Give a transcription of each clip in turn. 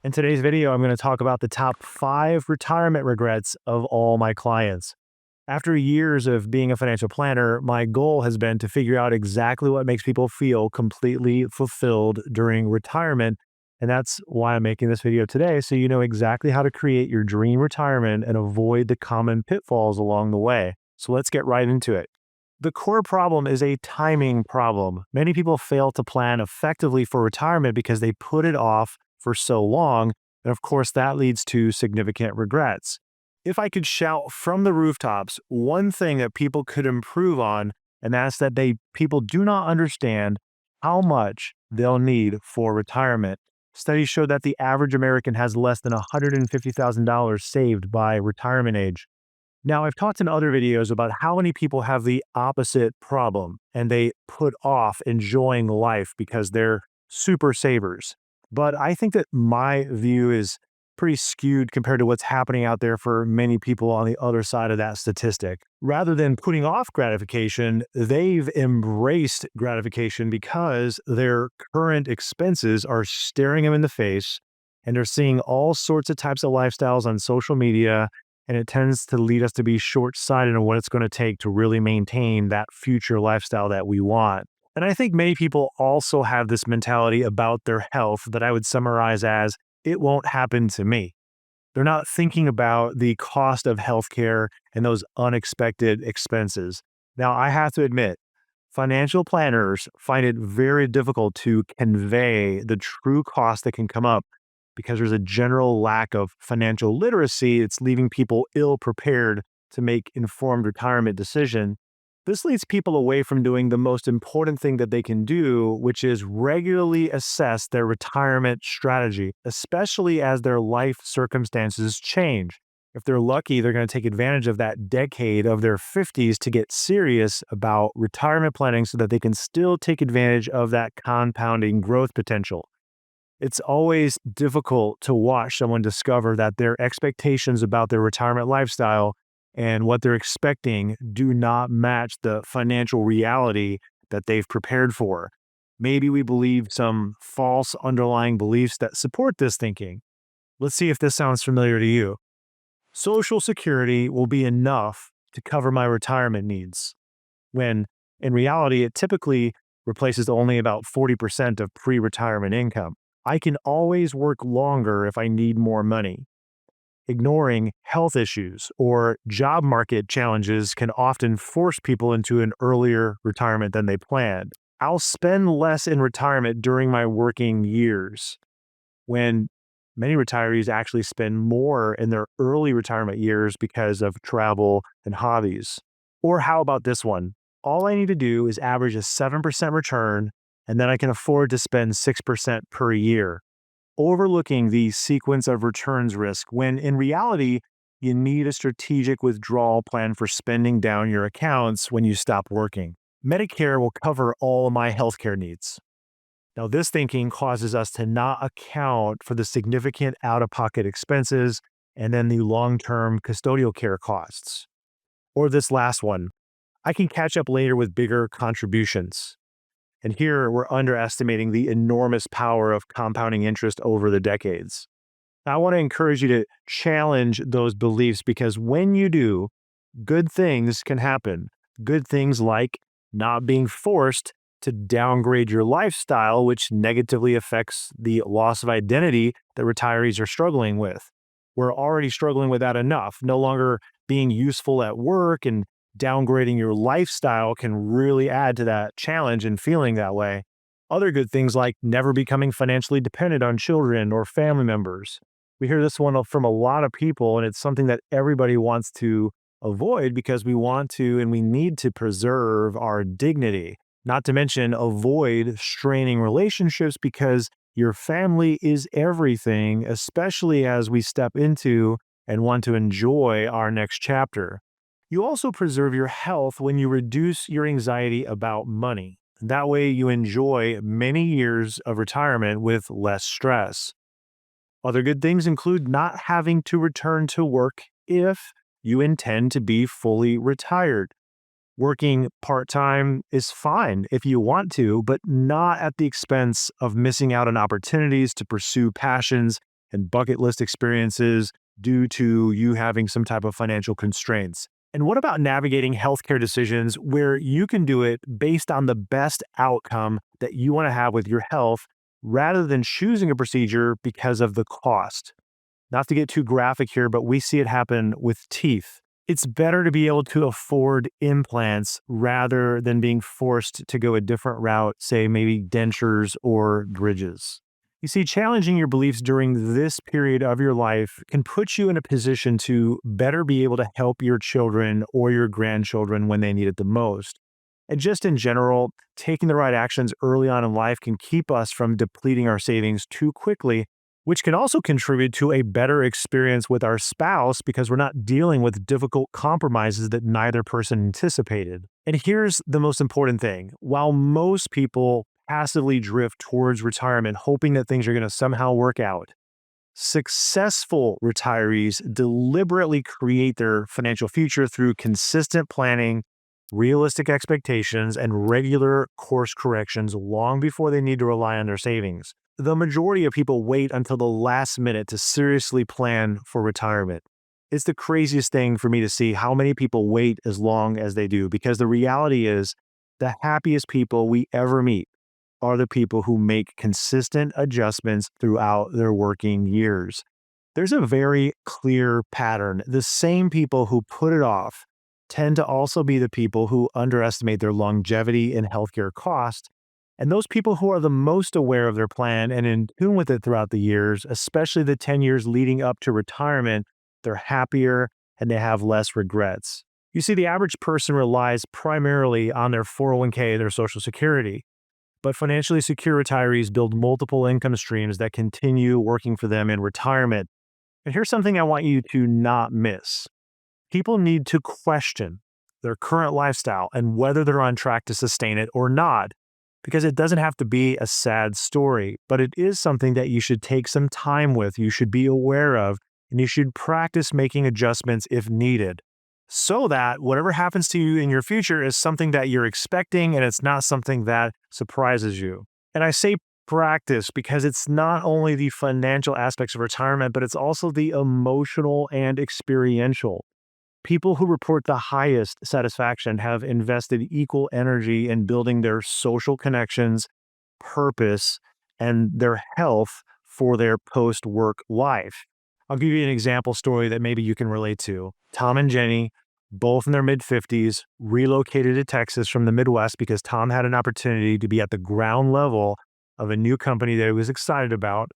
In today's video, I'm going to talk about the top 5 retirement regrets of all my clients. After years of being a financial planner, my goal has been to figure out exactly what makes people feel completely fulfilled during retirement. And that's why I'm making this video today, so you know exactly how to create your dream retirement and avoid the common pitfalls along the way. So let's get right into it. The core problem is a timing problem. Many people fail to plan effectively for retirement because they put it off for so long. And of course, that leads to significant regrets. If I could shout from the rooftops one thing that people could improve on, and that's that people do not understand how much they'll need for retirement. Studies show that the average American has less than $150,000 saved by retirement age. Now, I've talked in other videos about how many people have the opposite problem and they put off enjoying life because they're super savers. But I think that my view is pretty skewed compared to what's happening out there for many people on the other side of that statistic. Rather than putting off gratification, they've embraced gratification because their current expenses are staring them in the face and they're seeing all sorts of types of lifestyles on social media, and it tends to lead us to be short-sighted on what it's going to take to really maintain that future lifestyle that we want. And I think many people also have this mentality about their health that I would summarize as, it won't happen to me. They're not thinking about the cost of healthcare and those unexpected expenses. Now, I have to admit, financial planners find it very difficult to convey the true cost that can come up because there's a general lack of financial literacy. It's leaving people ill prepared to make informed retirement decisions. This leads people away from doing the most important thing that they can do, which is regularly assess their retirement strategy, especially as their life circumstances change. If they're lucky, they're going to take advantage of that decade of their 50s to get serious about retirement planning so that they can still take advantage of that compounding growth potential. It's always difficult to watch someone discover that their expectations about their retirement lifestyle and what they're expecting do not match the financial reality that they've prepared for. Maybe we believe some false underlying beliefs that support this thinking. Let's see if this sounds familiar to you. Social Security will be enough to cover my retirement needs, when in reality, it typically replaces only about 40% of pre-retirement income. I can always work longer if I need more money. Ignoring health issues or job market challenges can often force people into an earlier retirement than they planned. I'll spend less in retirement during my working years, when many retirees actually spend more in their early retirement years because of travel and hobbies. Or how about this one? All I need to do is average a 7% return, and then I can afford to spend 6% per year, overlooking the sequence of returns risk when in reality, you need a strategic withdrawal plan for spending down your accounts when you stop working. Medicare will cover all of my healthcare needs. Now, this thinking causes us to not account for the significant out-of-pocket expenses and then the long-term custodial care costs. Or this last one, I can catch up later with bigger contributions. And here we're underestimating the enormous power of compounding interest over the decades. I want to encourage you to challenge those beliefs, because when you do, good things can happen. Good things like not being forced to downgrade your lifestyle, which negatively affects the loss of identity that retirees are struggling with. We're already struggling with that enough. No longer being useful at work and downgrading your lifestyle can really add to that challenge and feeling that way. Other good things like never becoming financially dependent on children or family members. We hear this one from a lot of people, and it's something that everybody wants to avoid because we want to and we need to preserve our dignity. Not to mention avoid straining relationships, because your family is everything, especially as we step into and want to enjoy our next chapter. You also preserve your health when you reduce your anxiety about money. That way, you enjoy many years of retirement with less stress. Other good things include not having to return to work if you intend to be fully retired. Working part-time is fine if you want to, but not at the expense of missing out on opportunities to pursue passions and bucket list experiences due to you having some type of financial constraints? And what about navigating healthcare decisions where you can do it based on the best outcome that you want to have with your health rather than choosing a procedure because of the cost? Not to get too graphic here, but we see it happen with teeth. It's better to be able to afford implants rather than being forced to go a different route, say maybe dentures or bridges. You see, challenging your beliefs during this period of your life can put you in a position to better be able to help your children or your grandchildren when they need it the most. And just in general, taking the right actions early on in life can keep us from depleting our savings too quickly, which can also contribute to a better experience with our spouse because we're not dealing with difficult compromises that neither person anticipated. And here's the most important thing. While most people passively drift towards retirement, hoping that things are going to somehow work out, successful retirees deliberately create their financial future through consistent planning, realistic expectations, and regular course corrections long before they need to rely on their savings. The majority of people wait until the last minute to seriously plan for retirement. It's the craziest thing for me to see how many people wait as long as they do, because the reality is the happiest people we ever meet are the people who make consistent adjustments throughout their working years. There's a very clear pattern. The same people who put it off tend to also be the people who underestimate their longevity and healthcare costs. And those people who are the most aware of their plan and in tune with it throughout the years, especially the 10 years leading up to retirement, they're happier and they have less regrets. You see, the average person relies primarily on their 401k, their Social Security. But financially secure retirees build multiple income streams that continue working for them in retirement. And here's something I want you to not miss. People need to question their current lifestyle and whether they're on track to sustain it or not, because it doesn't have to be a sad story, but it is something that you should take some time with, you should be aware of, and you should practice making adjustments if needed, so that whatever happens to you in your future is something that you're expecting and it's not something that surprises you. And I say practice because it's not only the financial aspects of retirement, but it's also the emotional and experiential. People who report the highest satisfaction have invested equal energy in building their social connections, purpose, and their health for their post work life. I'll give you an example story that maybe you can relate to. Tom and Jenny, both in their mid 50s, relocated to Texas from the Midwest because Tom had an opportunity to be at the ground level of a new company that he was excited about.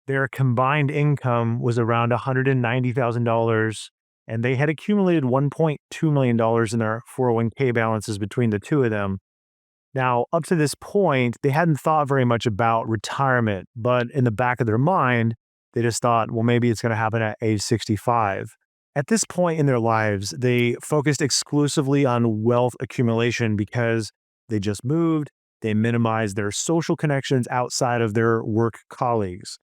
Their combined income was around $190,000, and they had accumulated $1.2 million in their 401k balances between the two of them. Now, up to this point, they hadn't thought very much about retirement, but in the back of their mind, they just thought, well, maybe it's going to happen at age 65. At this point in their lives, they focused exclusively on wealth accumulation because they just moved, they minimized their social connections outside of their work colleagues.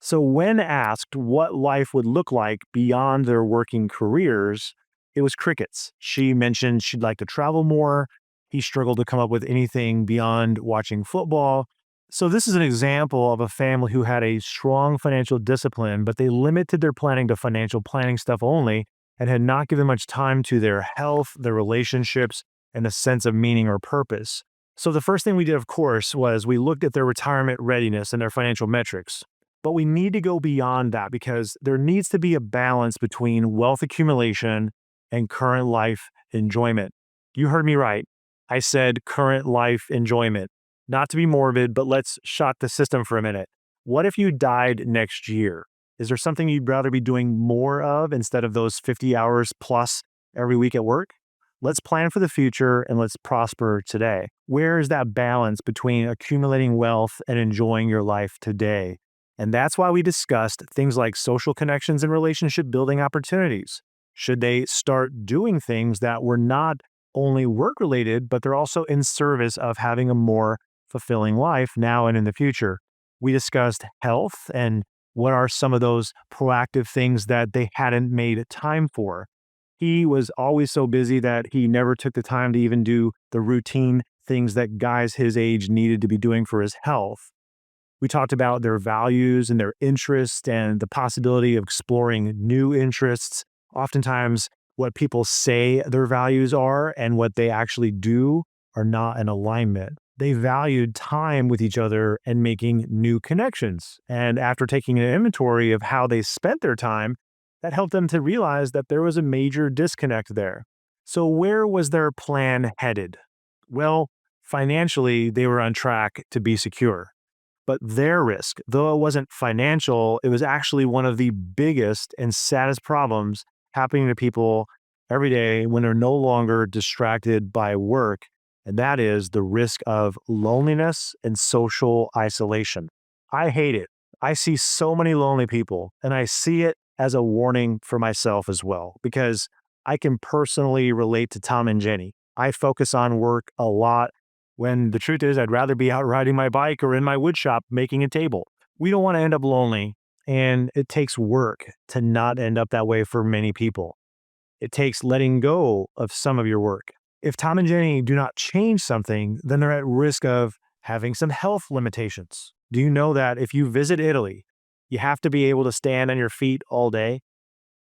So, when asked what life would look like beyond their working careers, it was crickets. She mentioned she'd like to travel more. He struggled to come up with anything beyond watching football. So, this is an example of a family who had a strong financial discipline, but they limited their planning to financial planning stuff only and had not given much time to their health, their relationships, and a sense of meaning or purpose. So, the first thing we did, of course, was we looked at their retirement readiness and their financial metrics. But we need to go beyond that because there needs to be a balance between wealth accumulation and current life enjoyment. You heard me right. I said current life enjoyment. Not to be morbid, but let's shock the system for a minute. What if you died next year? Is there something you'd rather be doing more of instead of those 50 hours plus every week at work? Let's plan for the future and let's prosper today. Where is that balance between accumulating wealth and enjoying your life today? And that's why we discussed things like social connections and relationship building opportunities. Should they start doing things that were not only work related, but they're also in service of having a more fulfilling life now and in the future? We discussed health and what are some of those proactive things that they hadn't made time for. He was always so busy that he never took the time to even do the routine things that guys his age needed to be doing for his health. We talked about their values and their interests and the possibility of exploring new interests. Oftentimes, what people say their values are and what they actually do are not in alignment. They valued time with each other and making new connections. And after taking an inventory of how they spent their time, that helped them to realize that there was a major disconnect there. So, where was their plan headed? Well, financially, they were on track to be secure. But their risk, though it wasn't financial, it was actually one of the biggest and saddest problems happening to people every day when they're no longer distracted by work. And that is the risk of loneliness and social isolation. I hate it. I see so many lonely people, and I see it as a warning for myself as well, because I can personally relate to Tom and Jenny. I focus on work a lot when the truth is I'd rather be out riding my bike or in my wood shop making a table. We don't want to end up lonely, and it takes work to not end up that way for many people. It takes letting go of some of your work. If Tom and Jenny do not change something, then they're at risk of having some health limitations. Do you know that if you visit Italy, you have to be able to stand on your feet all day?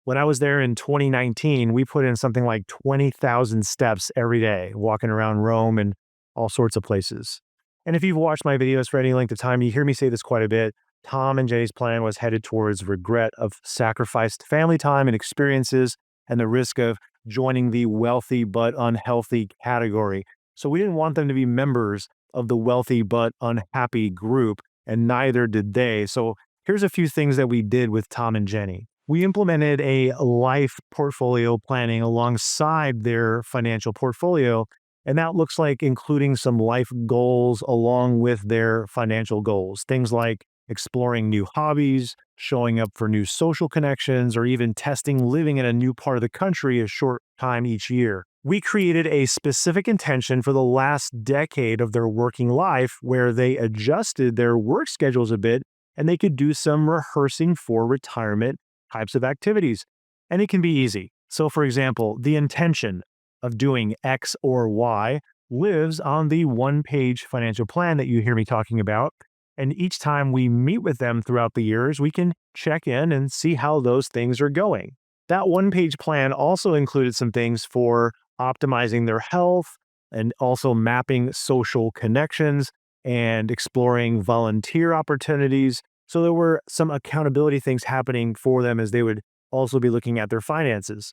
When I was there in 2019, we put in something like 20,000 steps every day, walking around Rome and all sorts of places. And if you've watched my videos for any length of time, you hear me say this quite a bit. Tom and Jenny's plan was headed towards regret of sacrificed family time and experiences and the risk of joining the wealthy but unhealthy category. So we didn't want them to be members of the wealthy but unhappy group, and neither did they. So here's a few things that we did with Tom and Jenny. We implemented a life portfolio planning alongside their financial portfolio, and that looks like including some life goals along with their financial goals. Things like exploring new hobbies, showing up for new social connections, or even testing living in a new part of the country a short time each year. We created a specific intention for the last decade of their working life where they adjusted their work schedules a bit and they could do some rehearsing for retirement types of activities. And it can be easy. So, for example, the intention of doing X or Y lives on the one-page financial plan that you hear me talking about. And each time we meet with them throughout the years, we can check in and see how those things are going. That one-page plan also included some things for optimizing their health and also mapping social connections and exploring volunteer opportunities. So there were some accountability things happening for them as they would also be looking at their finances.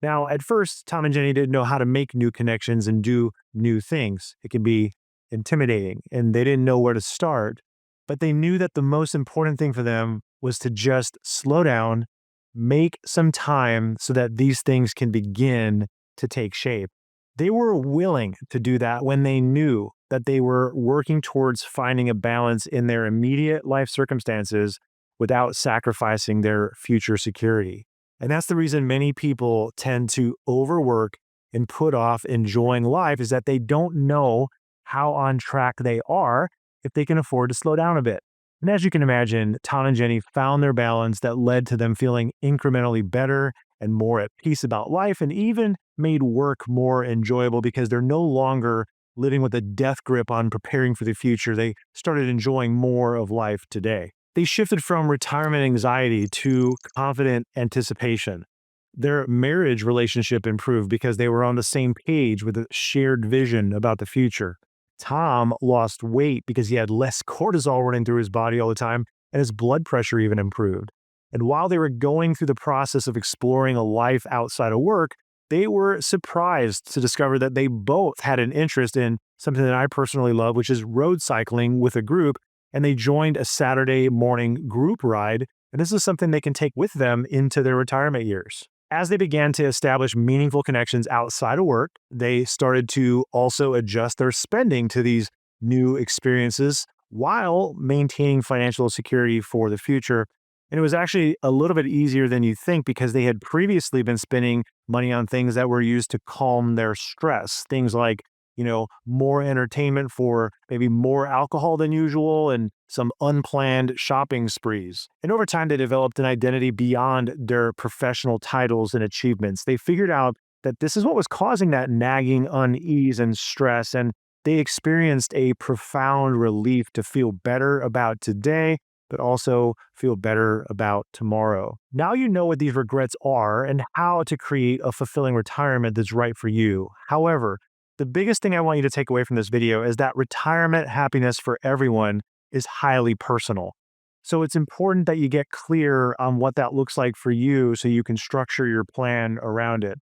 Now, at first, Tom and Jenny didn't know how to make new connections and do new things. It can be intimidating, and they didn't know where to start. But they knew that the most important thing for them was to just slow down, make some time so that these things can begin to take shape. They were willing to do that when they knew that they were working towards finding a balance in their immediate life circumstances without sacrificing their future security. And that's the reason many people tend to overwork and put off enjoying life, is that they don't know how on track they are if they can afford to slow down a bit. And as you can imagine, Tom and Jenny found their balance that led to them feeling incrementally better and more at peace about life, and even made work more enjoyable because they're no longer living with a death grip on preparing for the future. They started enjoying more of life today. They shifted from retirement anxiety to confident anticipation. Their marriage relationship improved because they were on the same page with a shared vision about the future. Tom lost weight because he had less cortisol running through his body all the time, and his blood pressure even improved. And while they were going through the process of exploring a life outside of work, they were surprised to discover that they both had an interest in something that I personally love, which is road cycling with a group. And they joined a Saturday morning group ride. And this is something they can take with them into their retirement years. As they began to establish meaningful connections outside of work, they started to also adjust their spending to these new experiences while maintaining financial security for the future. And it was actually a little bit easier than you think because they had previously been spending money on things that were used to calm their stress. Things like, more entertainment for maybe more alcohol than usual and some unplanned shopping sprees. And over time, they developed an identity beyond their professional titles and achievements. They figured out that this is what was causing that nagging unease and stress. And They experienced a profound relief to feel better about today, but also feel better about tomorrow. Now you know what these regrets are and how to create a fulfilling retirement that's right for you. However, the biggest thing I want you to take away from this video is that retirement happiness for everyone is highly personal. So it's important that you get clear on what that looks like for you so you can structure your plan around it.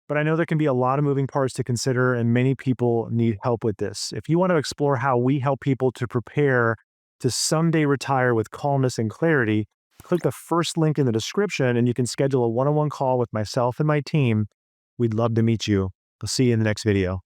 But I know there can be a lot of moving parts to consider, and many people need help with this. If you want to explore how we help people to prepare to someday retire with calmness and clarity, click the first link in the description and you can schedule a one-on-one call with myself and my team. We'd love to meet you. I'll see you in the next video.